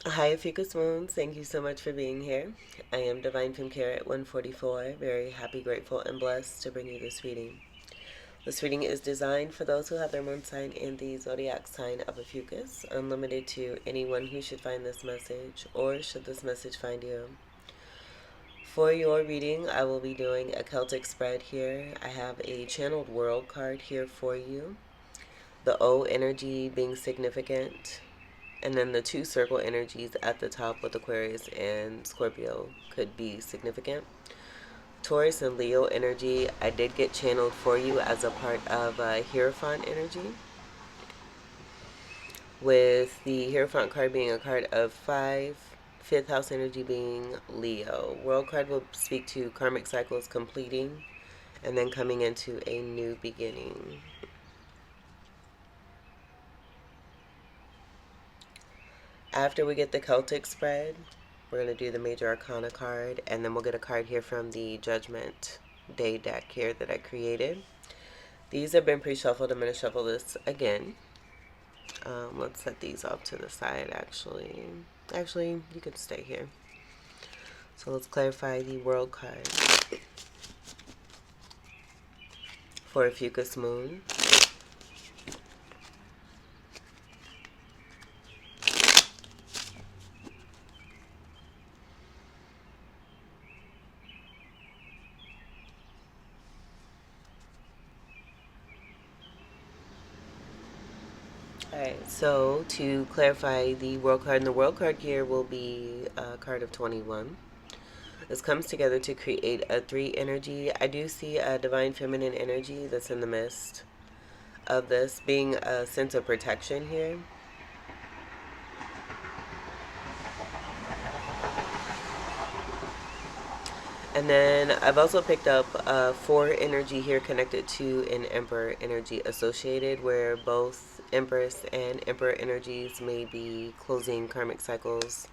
Hi, Ophiuchus Moons. Thank you so much for being here. I am Divine Femme Carrot 144. Very happy, grateful, and blessed to bring you this reading. This reading is designed for those who have their moon sign in the zodiac sign of Ophiuchus, unlimited to anyone who should find this message or should this message find you. For your reading, I will be doing a Celtic spread here. I have a channeled world card here for you. The O energy being significant, and then the two circle energies at the top with Aquarius and Scorpio could be significant. Taurus and Leo energy, I did get channeled for you as a part of Hierophant energy, with the Hierophant card being a card of 5, fifth house energy being Leo. World card will speak to karmic cycles completing and then coming into a new beginning. After we get the Celtic spread, we're going to do the Major Arcana card, and then we'll get a card here from the Judgment Day deck here that I created. These have been pre-shuffled. I'm going to shuffle this again. Let's set these off to the side, actually. Actually, you could stay here. So let's clarify the World card for Ophiuchus Moon. Alright, so to clarify the World card, and the World card here will be a card of 21. This comes together to create a 3 energy. I do see a divine feminine energy that's in the midst of this, being a sense of protection here. And then I've also picked up 4 energy here connected to an Emperor energy associated, where both Empress and Emperor energies may be closing karmic cycles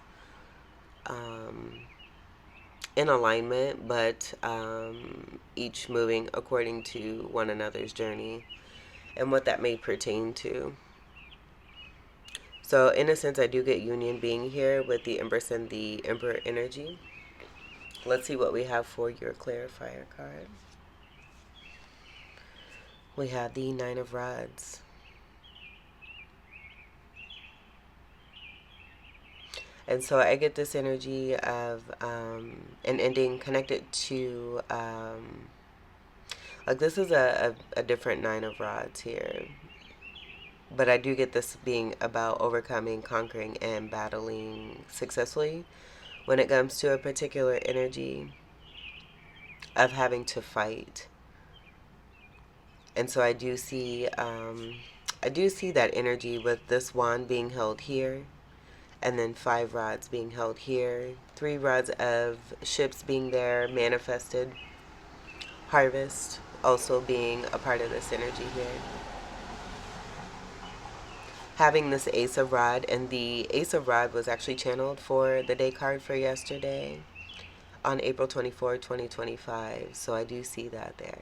in alignment, but each moving according to one another's journey and what that may pertain to. So in a sense, I do get union being here with the Empress and the Emperor energy. Let's see what we have for your clarifier card. We have the Nine of Rods. And so I get this energy of an ending connected to, like this is a different Nine of Rods here. But I do get this being about overcoming, conquering, and battling successfully when it comes to a particular energy of having to fight. And so I do see that energy with this wand being held here, and then 5 rods being held here, 3 rods of ships being there, manifested, harvest also being a part of this energy here. Having this Ace of Rod, and the Ace of Rod was actually channeled for the day card for yesterday on April 24, 2025. So I do see that there.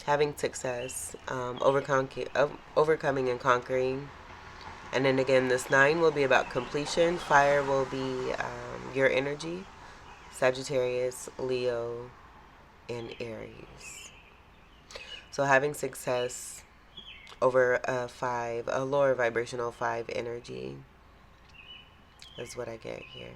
Having success, overcoming and conquering. And then again, this 9 will be about completion. Fire will be your energy. Sagittarius, Leo, and Aries. So having success over a lower vibrational 5 energy is what I get here.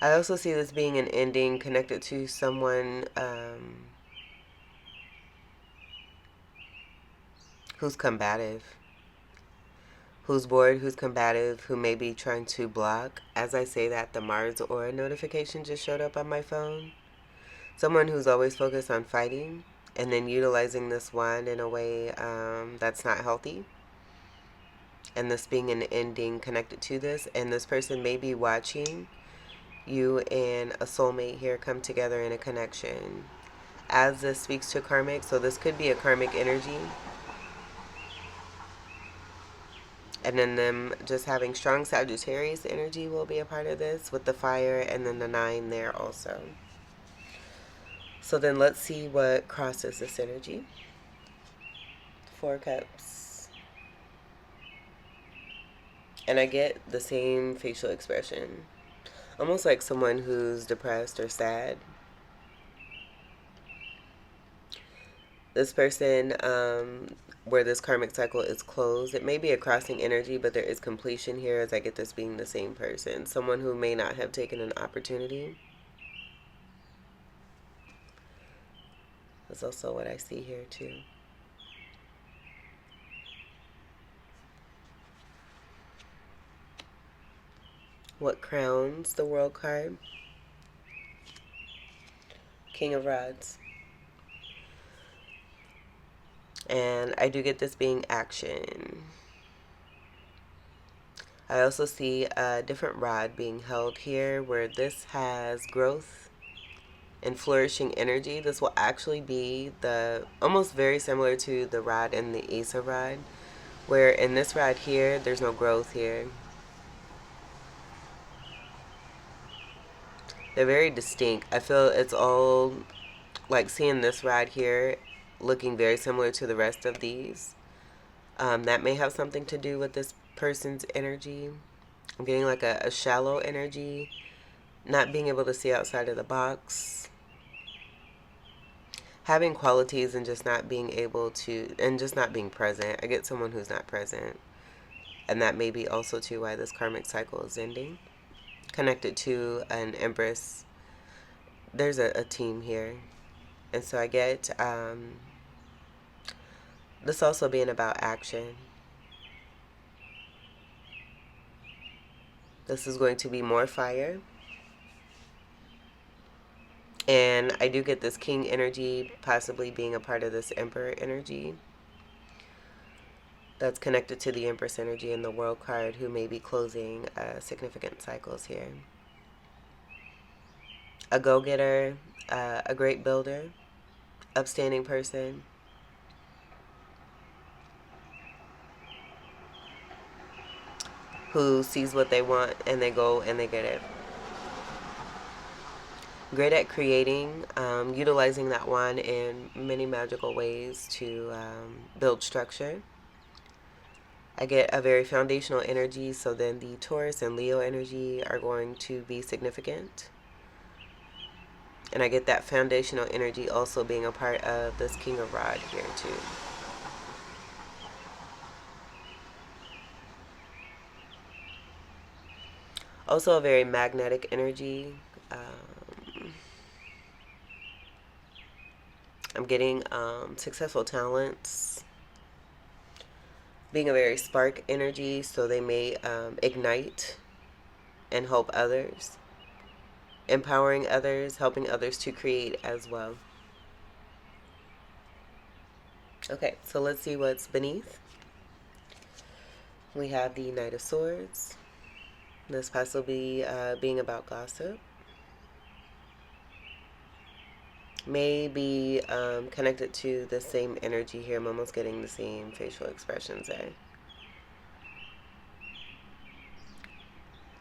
I also see this being an ending connected to someone who's combative, who's bored, who's combative, who may be trying to block. As I say that, the Mars aura notification just showed up on my phone. Someone who's always focused on fighting and then utilizing this wand in a way that's not healthy. And this being an ending connected to this. And this person may be watching you and a soulmate here come together in a connection. As this speaks to karmic, so this could be a karmic energy. And then them just having strong Sagittarius energy will be a part of this with the fire, and then the 9 there also. So then let's see what crosses this energy. Four Cups. And I get the same facial expression. Almost like someone who's depressed or sad. This person, where this karmic cycle is closed, it may be a crossing energy, but there is completion here as I get this being the same person. Someone who may not have taken an opportunity. That's also what I see here too. What crowns the World card? King of Rods. And I do get this being action. I also see a different rod being held here where this has growth and flourishing energy. This will actually be the almost very similar to the rod in the Ace of Rod, where in this rod here, there's no growth here. They're very distinct. I feel it's all like seeing this rod here looking very similar to the rest of these. That may have something to do with this person's energy. I'm getting like a shallow energy, not being able to see outside of the box, having qualities and just not being able to, and just not being present. I get someone who's not present, and that may be also too why this karmic cycle is ending. Connected to an Empress, there's a team here, and so I get this also being about action. This is going to be more fire. And I do get this King energy possibly being a part of this Emperor energy. That's connected to the Empress energy in the World card, who may be closing significant cycles here. A go-getter, a great builder, upstanding person. Who sees what they want and they go and they get it. Great at creating, utilizing that wand in many magical ways to build structure. I get a very foundational energy, so then the Taurus and Leo energy are going to be significant. And I get that foundational energy also being a part of this King of Rod here too. Also a very magnetic energy. I'm getting successful talents. Being a very spark energy, so they may ignite and help others. Empowering others, helping others to create as well. Okay, so let's see what's beneath. We have the Knight of Swords. This possibly being about gossip. May be connected to the same energy here. I'm almost getting the same facial expressions there.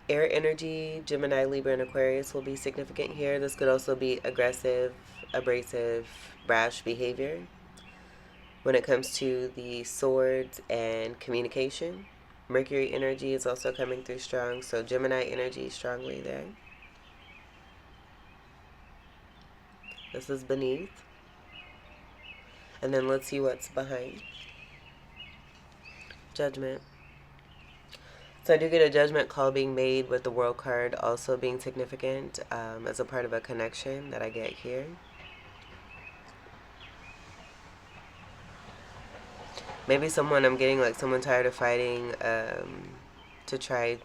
Air energy, Gemini, Libra, and Aquarius will be significant here. This could also be aggressive, abrasive, brash behavior. When it comes to the swords and communication, Mercury energy is also coming through strong, so Gemini energy strongly there. This is beneath. And then let's see what's behind. Judgment. So I do get a judgment call being made with the World card also being significant as a part of a connection that I get here. Maybe I'm getting like someone tired of fighting to try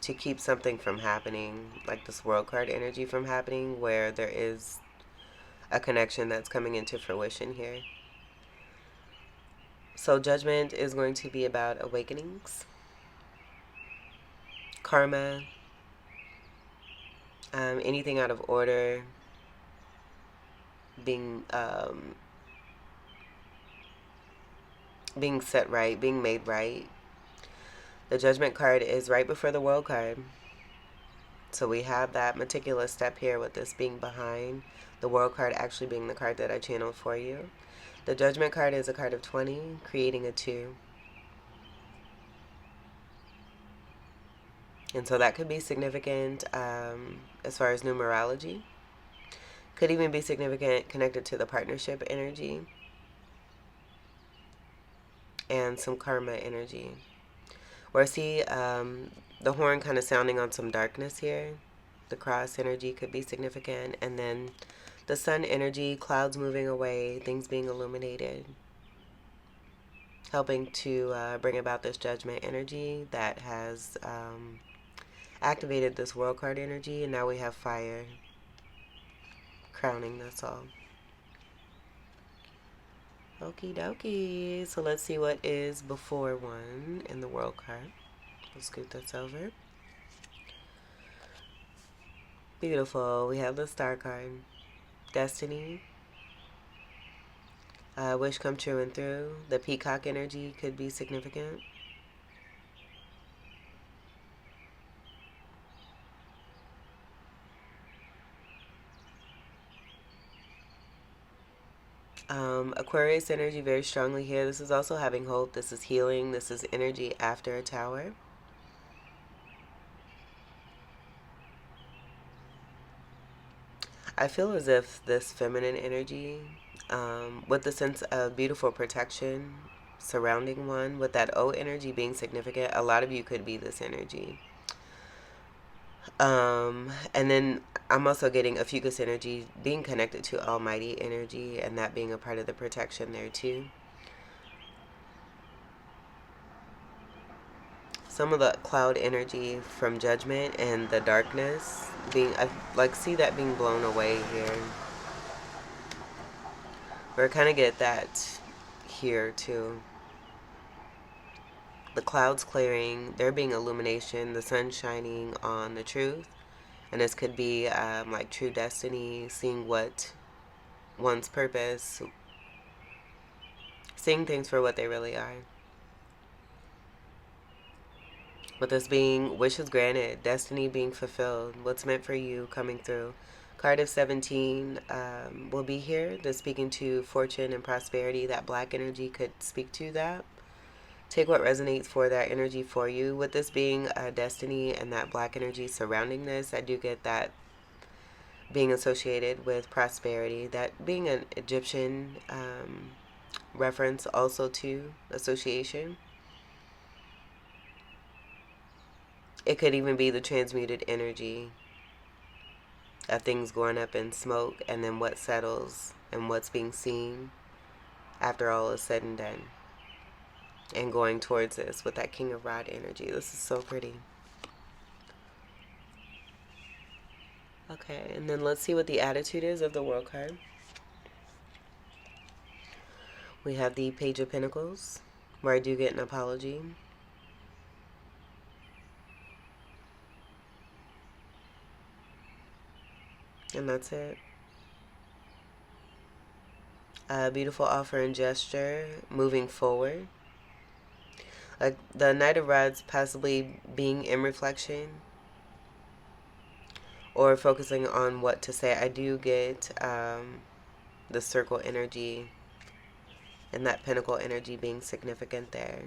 to keep something from happening, like this World card energy from happening, where there is a connection that's coming into fruition here. So judgment is going to be about awakenings, karma, anything out of order, being set right, being made right. The Judgment card is right before the World card. So we have that meticulous step here with this being behind, the World card actually being the card that I channeled for you. The Judgment card is a card of 20, creating a 2. And so that could be significant as far as numerology. Could even be significant connected to the partnership energy and some karma energy. Where I see the horn kind of sounding on some darkness here. The cross energy could be significant. And then the sun energy, clouds moving away, things being illuminated. Helping to bring about this judgment energy that has activated this world card energy. And now we have fire crowning this all. Okie dokie. So let's see what is before 1 in the world card. We'll scoot this over. Beautiful. We have the star card. Destiny. Wish come true and through. The peacock energy could be significant. Aquarius energy very strongly here. This is also having hope. This is healing. This is energy after a tower. I feel as if this feminine energy, with the sense of beautiful protection surrounding one, with that O energy being significant, a lot of you could be this energy. And then I'm also getting Ophiuchus energy being connected to Almighty energy, and that being a part of the protection there too. Some of the cloud energy from judgment and the darkness being, I like see that being blown away here. Or kind of get that here too. The clouds clearing, there being illumination, the sun shining on the truth. And this could be like true destiny, seeing what one's purpose, seeing things for what they really are. With this being wishes granted, destiny being fulfilled, what's meant for you coming through. Card of 17 will be here. That's speaking to fortune and prosperity. That black energy could speak to that. Take what resonates for that energy for you. With this being destiny and that black energy surrounding this, I do get that being associated with prosperity. That being an Egyptian reference also to association. It could even be the transmuted energy of things going up in smoke and then what settles and what's being seen after all is said and done. And going towards this with that King of Rod energy. This is so pretty. Okay, and then let's see what the attitude is of the World card. We have the Page of Pentacles, where I do get an apology. And that's it. A beautiful offer and gesture, moving forward. The Knight of Rods possibly being in reflection or focusing on what to say. I do get the circle energy and that pentacle energy being significant there.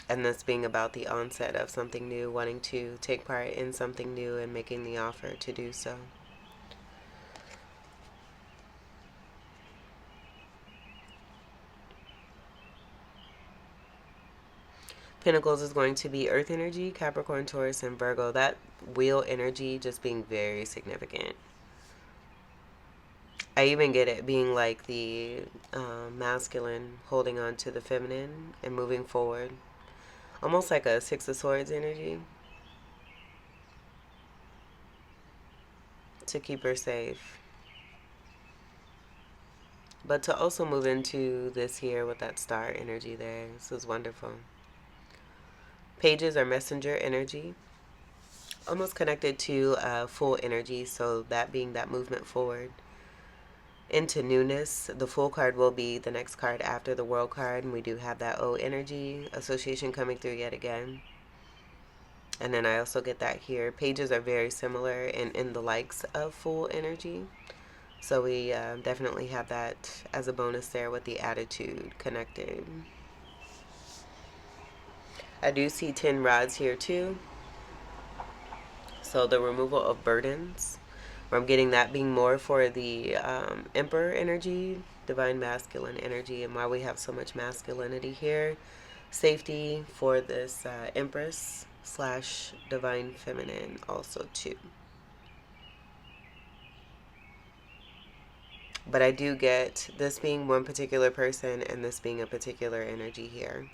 And this being about the onset of something new, wanting to take part in something new and making the offer to do so. Pentacles is going to be Earth energy, Capricorn, Taurus, and Virgo. That wheel energy just being very significant. I even get it being like the masculine holding on to the feminine and moving forward. Almost like a Six of Swords energy. To keep her safe. But to also move into this here with that star energy there. This is wonderful. Pages are messenger energy. Almost connected to full energy. So that being that movement forward. into newness. The Fool card will be the next card after the World card, and we do have that O energy association coming through yet again. And then I also get that here. Pages are very similar and in the likes of Fool energy. So we definitely have that as a bonus there with the attitude connected. I do see 10 rods here too. So the removal of burdens. I'm getting that being more for the Emperor energy, divine masculine energy. And why we have so much masculinity here, safety for this Empress / divine feminine also too. But I do get this being one particular person and this being a particular energy here.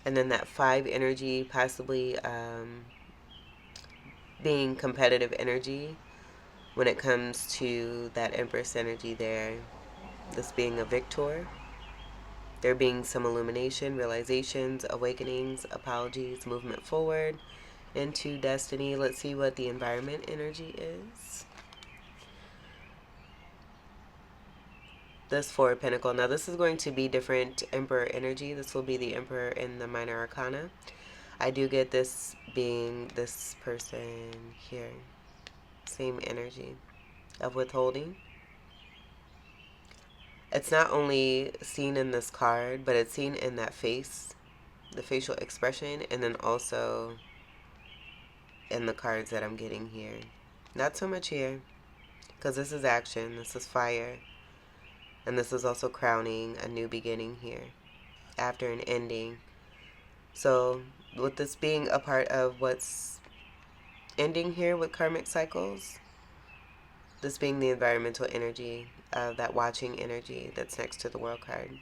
And then that 5 energy possibly being competitive energy when it comes to that Empress energy there. This being a victor. There being some illumination, realizations, awakenings, apologies, movement forward into destiny. Let's see what the environment energy is. This 4 of Pentacles. Now this is going to be different Emperor energy. This will be the Emperor in the Minor Arcana. I do get this being this person here. Same energy of withholding. It's not only seen in this card, but it's seen in that face, the facial expression, and then also in the cards that I'm getting here. Not so much here, because this is action, this is fire, and this is also crowning a new beginning here after an ending. So with this being a part of what's ending here with karmic cycles, this being the environmental energy of that watching energy that's next to the World card.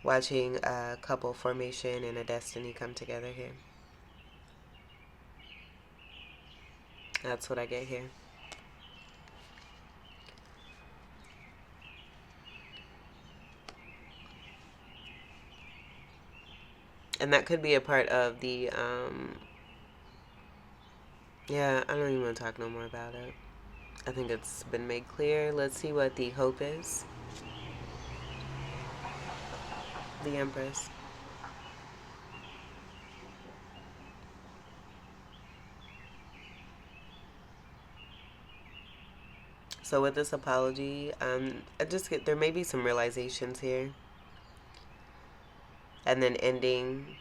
Watching a couple formation and a destiny come together here. That's what I get here. And that could be a part of the, yeah, I don't even want to talk no more about it. I think it's been made clear. Let's see what the hope is. The Empress. So with this apology, I just get, there may be some realizations here. And then ending,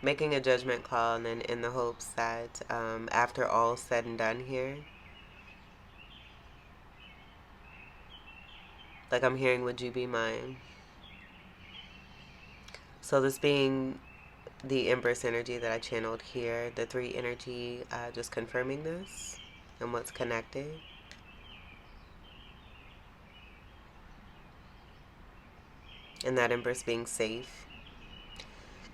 making a judgment call, and then in the hopes that after all said and done here, like I'm hearing, would you be mine? So this being the Empress energy that I channeled here, the 3 energy, just confirming this and what's connected. And that Empress being safe.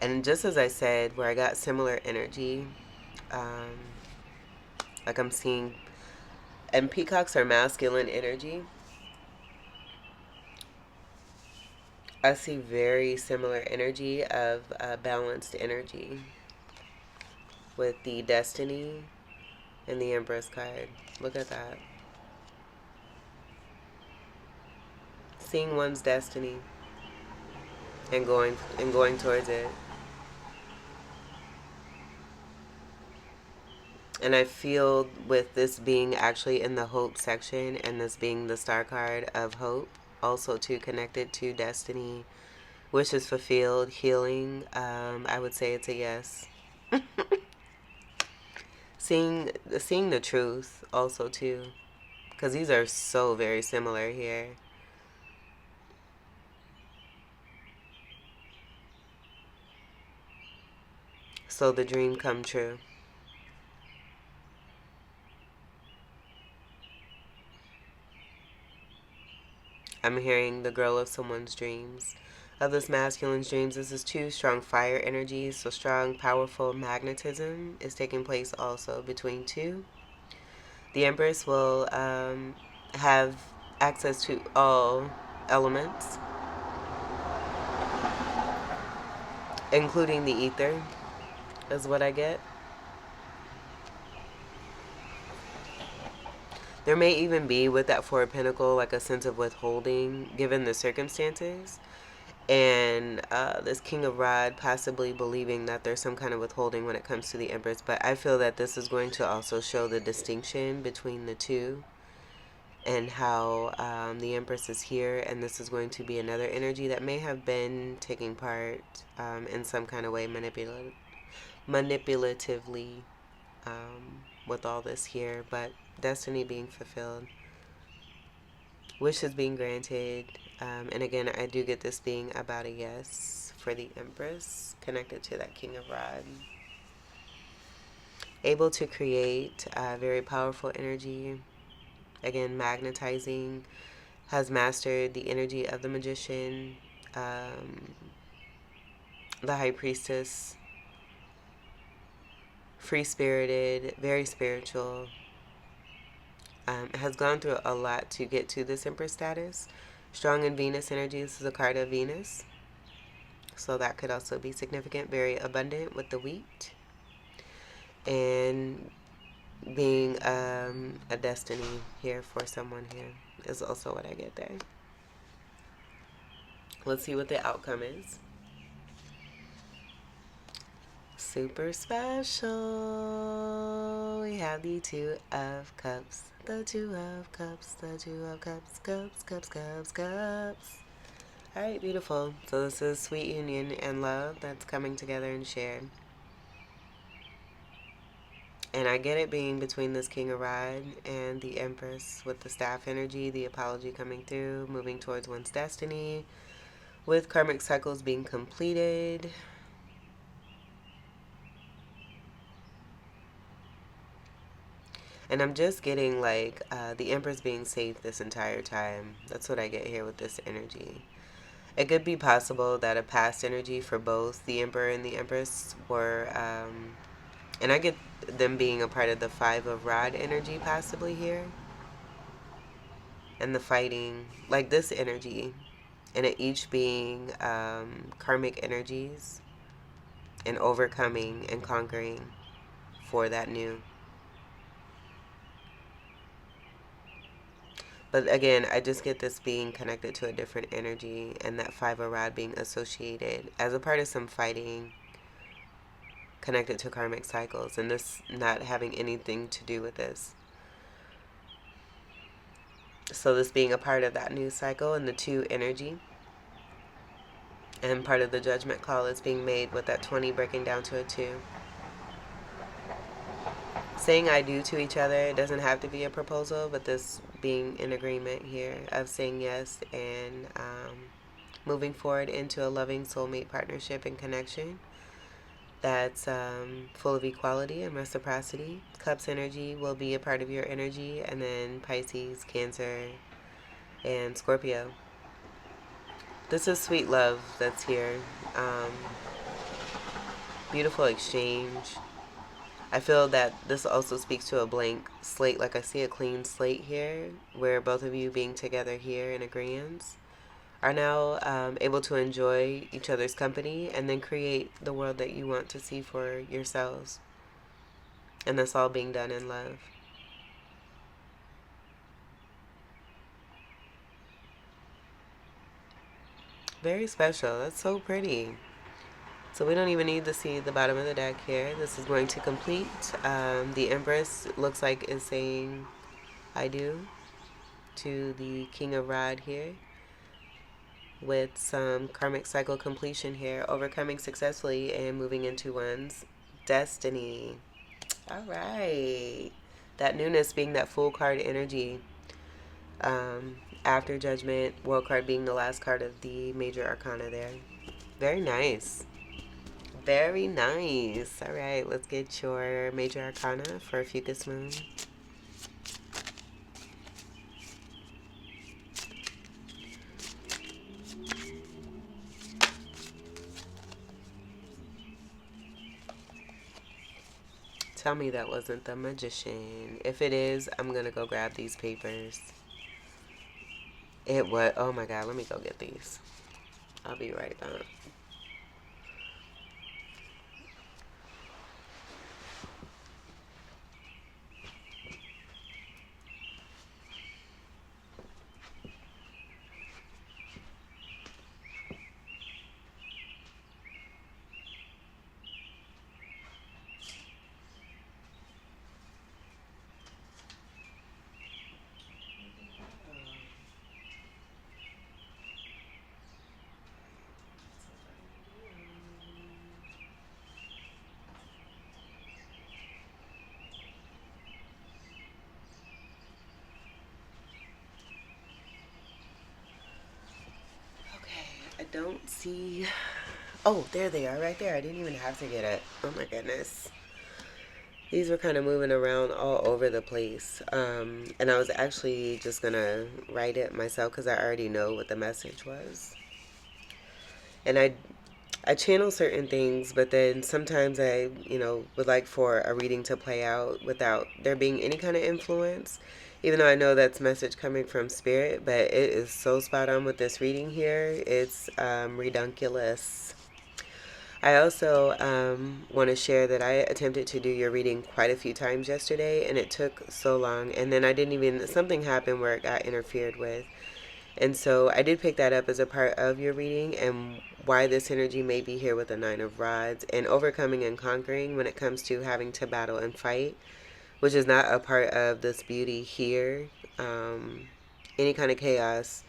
And just as I said, where I got similar energy, like I'm seeing, and peacocks are masculine energy. I see very similar energy of balanced energy with the Destiny and the Empress card. Look at that. Seeing one's destiny and going towards it. And I feel with this being actually in the hope section and this being the star card of hope, also too connected to destiny, wishes fulfilled, healing, I would say it's a yes. seeing the truth also too, because these are so very similar here. So the dream come true. I'm hearing the girl of someone's dreams. Of this masculine's dreams, this is 2 strong fire energies, so strong, powerful magnetism is taking place also between 2. The Empress will have access to all elements, including the ether, is what I get. There may even be, with that Four of Pentacles, like a sense of withholding given the circumstances. And this King of Rod possibly believing that there's some kind of withholding when it comes to the Empress. But I feel that this is going to also show the distinction between the two, and how the Empress is here, and this is going to be another energy that may have been taking part in some kind of way manipulatively with all this here, but destiny being fulfilled, wishes being granted, and again, I do get this being about a yes for the Empress, connected to that King of Rod. Able to create very powerful energy, again, magnetizing, has mastered the energy of the Magician, the High Priestess, free-spirited, very spiritual, has gone through a lot to get to this Empress status. Strong in Venus energy. This is a card of Venus, so that could also be significant. Very abundant with the wheat, and being a destiny here for someone here is also what I get there. Let's see what the outcome is. Super special. We have the Two of Cups. The Two of Cups. The Two of Cups. Cups, cups, cups, cups. Alright, beautiful. So this is sweet union and love that's coming together and shared. And I get it being between this King of Rod and the Empress, with the staff energy, the apology coming through, moving towards one's destiny, with karmic cycles being completed. And I'm just getting like the Empress being safe this entire time. That's what I get here with this energy. It could be possible that a past energy for both the Emperor and the Empress were, and I get them being a part of the Five of Rod energy possibly here. And the fighting, like this energy, and it each being karmic energies and overcoming and conquering for that new. But again, I just get this being connected to a different energy, and that Five of Rod being associated as a part of some fighting connected to karmic cycles, and this not having anything to do with this. So this being a part of that new cycle and the two energy, and part of the judgment call is being made with that 20 breaking down to a 2. Saying I do to each other, it doesn't have to be a proposal, but this being in agreement here of saying yes and moving forward into a loving soulmate partnership and connection that's full of equality and reciprocity. Cups energy will be a part of your energy, and then Pisces, Cancer, and Scorpio. This is sweet love that's here. Beautiful exchange. I feel that this also speaks to a blank slate. Like I see a clean slate here, where both of you being together here in agreement are now able to enjoy each other's company and then create the world that you want to see for yourselves. And that's all being done in love. Very special. That's so pretty. So we don't even need to see the bottom of the deck here. This is going to complete. The Empress looks like is saying I do to the King of Rod here, with some karmic cycle completion here, overcoming successfully and moving into one's destiny. All right. That newness being that Fool card energy. After Judgment, World card being the last card of the major arcana there. Very nice. Very nice. All right, let's get your major arcana for Ophiuchus moon. Tell me that wasn't the Magician. If it is, I'm gonna go grab these papers. It was. Oh my god, let me go get these. I'll be right back. see. Oh, there they are right there. I didn't even have to get it. Oh my goodness. These were kind of moving around all over the place. And I was actually just going to write it myself because I already know what the message was. And I channel certain things, but then sometimes I, would like for a reading to play out without there being any kind of influence. Even though I know that's message coming from spirit, but it is so spot on with this reading here. It's redunculous. I also want to share that I attempted to do your reading quite a few times yesterday, and it took so long. And then something happened where it got interfered with. And so I did pick that up as a part of your reading and why this energy may be here with the Nine of Rods and overcoming and conquering when it comes to having to battle and fight, which is not a part of this beauty here. Any kind of chaos,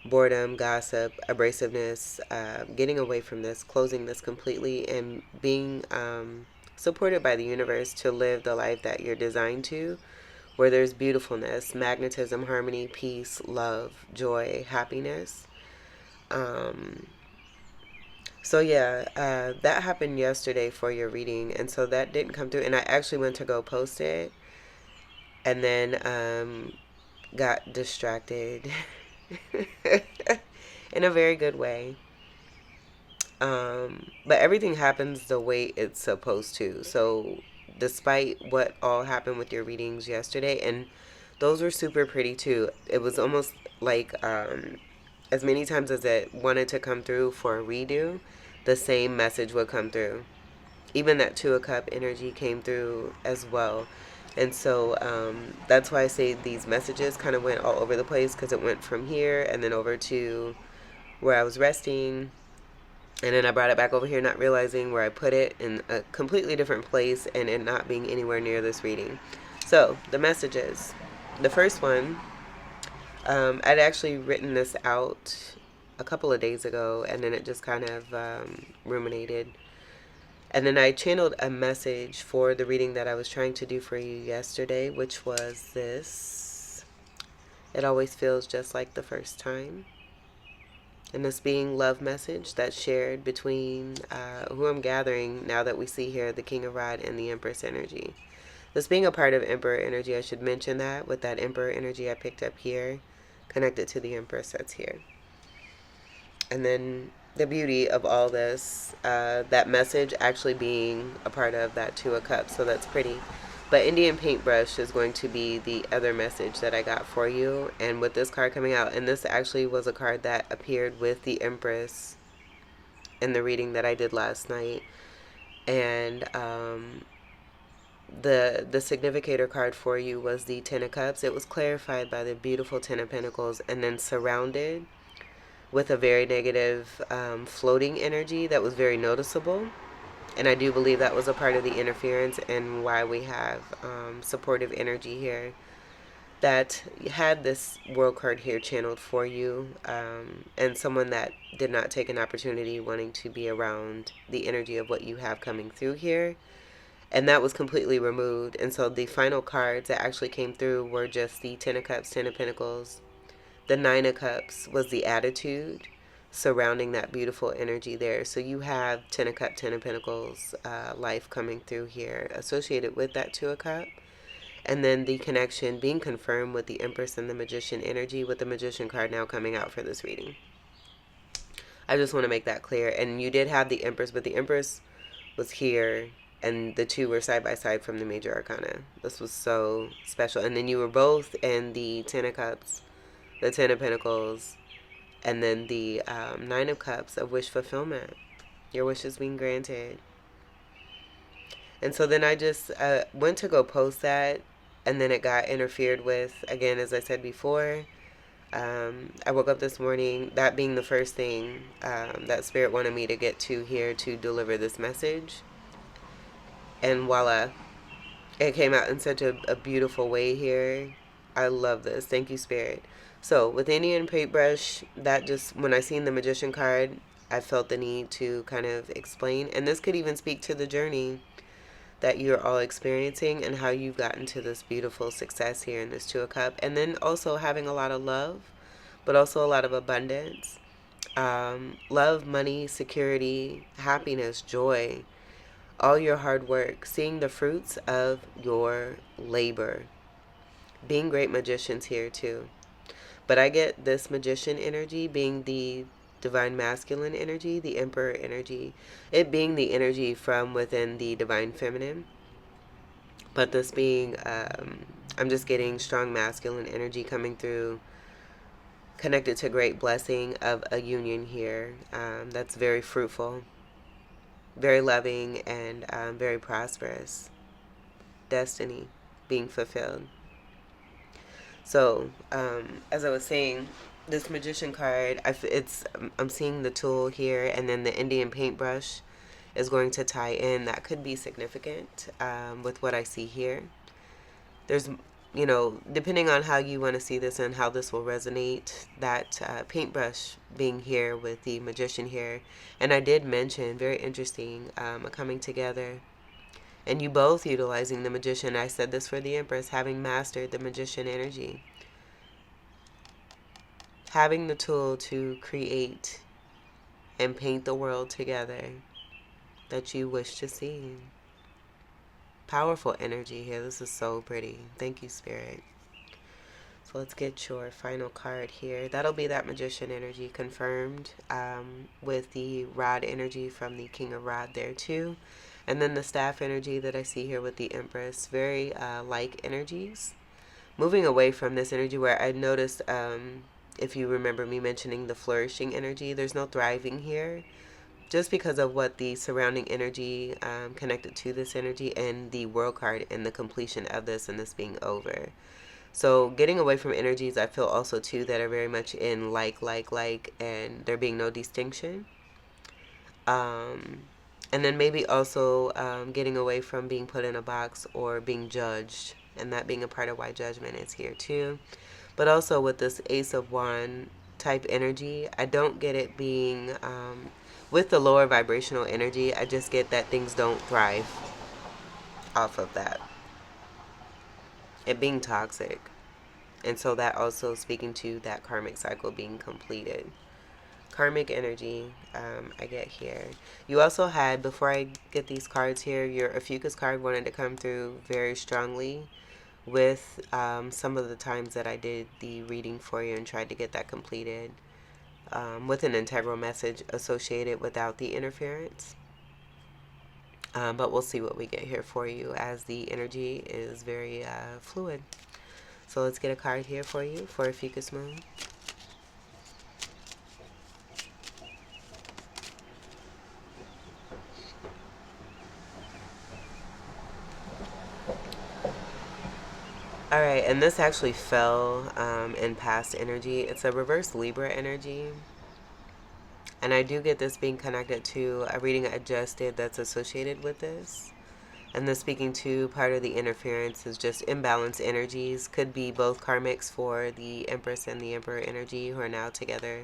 boredom, gossip, abrasiveness, getting away from this, closing this completely, and being supported by the universe to live the life that you're designed to, where there's beautifulness, magnetism, harmony, peace, love, joy, happiness. So yeah, that happened yesterday for your reading, and so that didn't come through. And I actually went to go post it, and then got distracted in a very good way. But everything happens the way it's supposed to. So despite what all happened with your readings yesterday, and those were super pretty too. It was almost like as many times as it wanted to come through for a redo, the same message would come through. Even that Two of Cup energy came through as well. And so that's why I say these messages kind of went all over the place, because it went from here and then over to where I was resting. And then I brought it back over here, not realizing where I put it in a completely different place and it not being anywhere near this reading. So the messages. The first one, I'd actually written this out a couple of days ago, and then it just kind of ruminated. And then I channeled a message for the reading that I was trying to do for you yesterday, which was this: it always feels just like the first time. And this being love message that's shared between who I'm gathering now that we see here the King of Rod and the Empress energy. This being a part of Emperor energy, I should mention that with that Emperor energy I picked up here, connected to the Empress that's here. And then the beauty of all this, that message actually being a part of that Two of Cups, so that's pretty. But Indian Paintbrush is going to be the other message that I got for you. And with this card coming out, and this actually was a card that appeared with the Empress in the reading that I did last night. And the significator card for you was the Ten of Cups. It was clarified by the beautiful Ten of Pentacles and then surrounded with a very negative floating energy that was very noticeable. And I do believe that was a part of the interference and why we have supportive energy here that had this world card here channeled for you, and someone that did not take an opportunity wanting to be around the energy of what you have coming through here. And that was completely removed. And so the final cards that actually came through were just the Ten of Cups, Ten of Pentacles. The Nine of Cups was the attitude surrounding that beautiful energy there. So you have Ten of Cups, Ten of Pentacles, life coming through here associated with that Two of Cups. And then the connection being confirmed with the Empress and the Magician energy, with the Magician card now coming out for this reading. I just want to make that clear. And you did have the Empress, but the Empress was here and the two were side by side from the Major Arcana. This was so special. And then you were both in the Ten of Cups, the Ten of Pentacles, and then the Nine of Cups of wish fulfillment. Your wishes being granted. And so then I just went to go post that, and then it got interfered with, again, as I said before. I woke up this morning, that being the first thing that Spirit wanted me to get to here to deliver this message. And voila, it came out in such a beautiful way here. I love this. Thank you, Spirit. So with Indian Paintbrush, that just, when I seen the Magician card, I felt the need to kind of explain. And this could even speak to the journey that you're all experiencing and how you've gotten to this beautiful success here in this Two of Cups. And then also having a lot of love, but also a lot of abundance. Love, money, security, happiness, joy, all your hard work, seeing the fruits of your labor. Being great magicians here too. But I get this magician energy being the divine masculine energy, the emperor energy, it being the energy from within the divine feminine. But this being, I'm just getting strong masculine energy coming through, connected to great blessing of a union here that's very fruitful, very loving, and very prosperous. Destiny being fulfilled. So, as I was saying, this magician card, I'm seeing the tool here, and then the Indian paintbrush is going to tie in. That could be significant with what I see here. There's, depending on how you want to see this and how this will resonate, that paintbrush being here with the magician here. And I did mention, very interesting, a coming together. And you both utilizing the magician. I said this for the Empress, having mastered the magician energy. Having the tool to create and paint the world together that you wish to see. Powerful energy here. This is so pretty. Thank you, Spirit. So let's get your final card here. That'll be that magician energy confirmed with the rod energy from the King of Rod there too. And then the staff energy that I see here with the Empress. Very like energies. Moving away from this energy where I noticed, if you remember me mentioning the flourishing energy, there's no thriving here. Just because of what the surrounding energy connected to this energy and the world card and the completion of this and this being over. So getting away from energies, I feel also too that are very much in like, and there being no distinction. And then maybe also getting away from being put in a box or being judged, and that being a part of why judgment is here too. But also with this Ace of Wand type energy, I don't get it being, with the lower vibrational energy, I just get that things don't thrive off of that. It being toxic. And so that also speaking to that karmic cycle being completed. Karmic energy I get here. You also had, before I get these cards here, your Ophiuchus card wanted to come through very strongly with some of the times that I did the reading for you and tried to get that completed with an integral message associated without the interference. But we'll see what we get here for you as the energy is very fluid. So let's get a card here for you for Ophiuchus Moon. Alright, and this actually fell in past energy. It's a reverse Libra energy. And I do get this being connected to a reading I just did that's associated with this. And this speaking to part of the interference is just imbalanced energies. Could be both karmics for the Empress and the Emperor energy who are now together,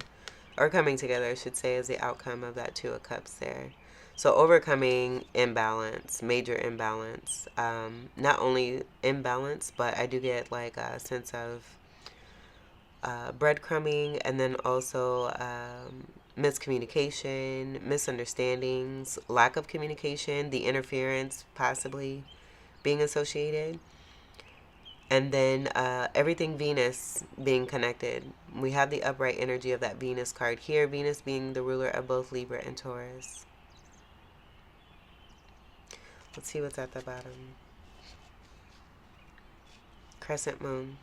or coming together, I should say, as the outcome of that Two of Cups there. So overcoming imbalance, major imbalance. Not only imbalance, but I do get like a sense of breadcrumbing, and then also miscommunication, misunderstandings, lack of communication, the interference possibly being associated. And then everything Venus being connected. We have the upright energy of that Venus card here. Venus being the ruler of both Libra and Taurus. Let's see what's at the bottom. Crescent moon.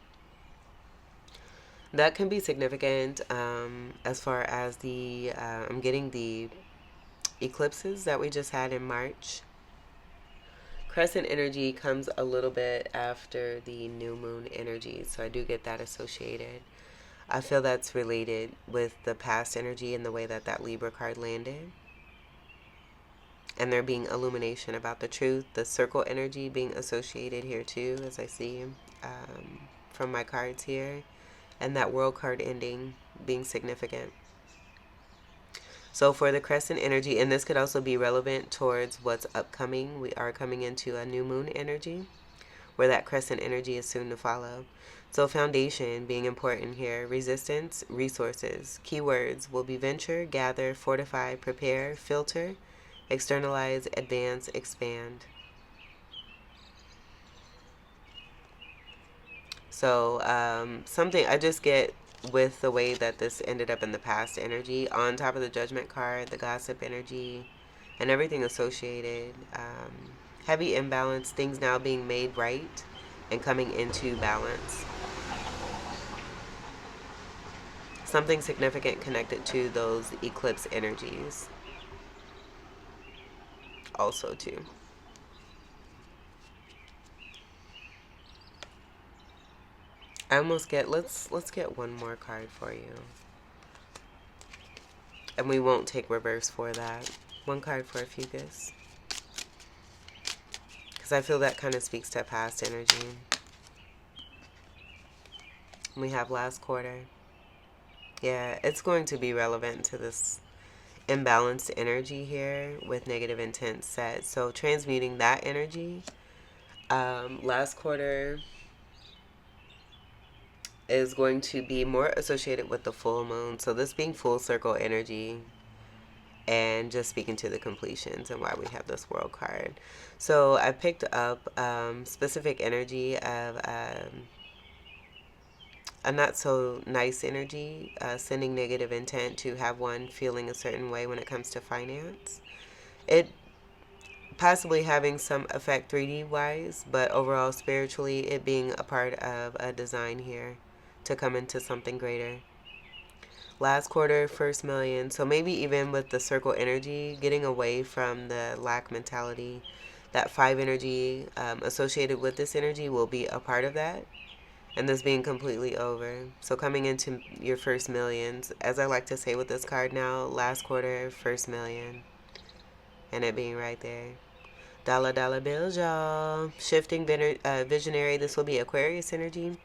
That can be significant as far as the, I'm getting the eclipses that we just had in March. Crescent energy comes a little bit after the new moon energy, so I do get that associated. I feel that's related with the past energy and the way that that Libra card landed. And there being illumination about the truth. The circle energy being associated here too, as I see from my cards here. And that world card ending being significant. So for the crescent energy, and this could also be relevant towards what's upcoming. We are coming into a new moon energy where that crescent energy is soon to follow. So foundation being important here. Resistance, resources. Keywords will be venture, gather, fortify, prepare, filter, externalize, advance, expand. So something I just get with the way that this ended up in the past energy, on top of the judgment card, the gossip energy, and everything associated. Heavy imbalance, things now being made right and coming into balance. Something significant connected to those eclipse energies also too. I almost get, let's get one more card for you. And we won't take reverse for that. One card for Ophiuchus. Because I feel that kind of speaks to past energy. We have last quarter. Yeah, it's going to be relevant to this imbalanced energy here with negative intent set. So transmuting that energy. Last quarter is going to be more associated with the full moon. So this being full circle energy and just speaking to the completions and why we have this world card. So I picked up specific energy of a not so nice energy, sending negative intent to have one feeling a certain way when it comes to finance. It possibly having some effect 3D wise, but overall spiritually it being a part of a design here to come into something greater. Last quarter, first million. So maybe even with the circle energy, getting away from the lack mentality. That 5 energy associated with this energy will be a part of that. And this being completely over. So coming into your first millions, as I like to say with this card now, last quarter, first million. And it being right there. Dollar dollar bills, y'all. Shifting visionary. This will be Aquarius energy.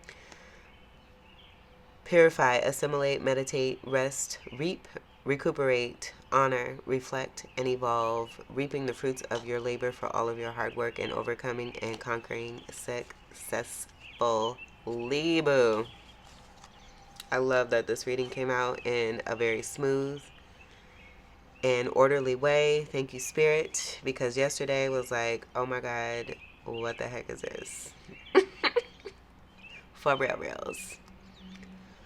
Purify, assimilate, meditate, rest, reap, recuperate, honor, reflect, and evolve, reaping the fruits of your labor for all of your hard work and overcoming and conquering successful Libra. I love that this reading came out in a very smooth and orderly way. Thank you, Spirit, because yesterday was like, oh my God, what the heck is this? For reals.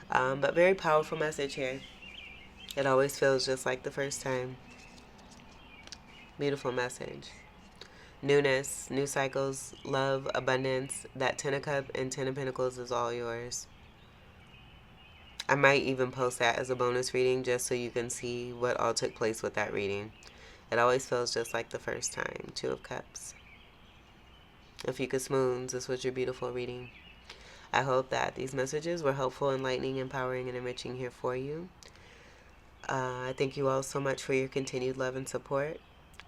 But very powerful message here. It always feels just like the first time. Beautiful message. Newness, new cycles, love, abundance. That 10 of Cups and 10 of Pentacles is all yours. I might even post that as a bonus reading just so you can see what all took place with that reading. It always feels just like the first time. 2 of Cups. Ophiuchus Moons, this was your beautiful reading. I hope that these messages were helpful, enlightening, empowering, and enriching here for you. I thank you all so much for your continued love and support.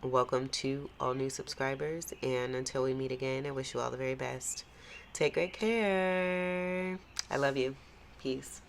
Welcome to all new subscribers. And until we meet again, I wish you all the very best. Take great care. I love you. Peace.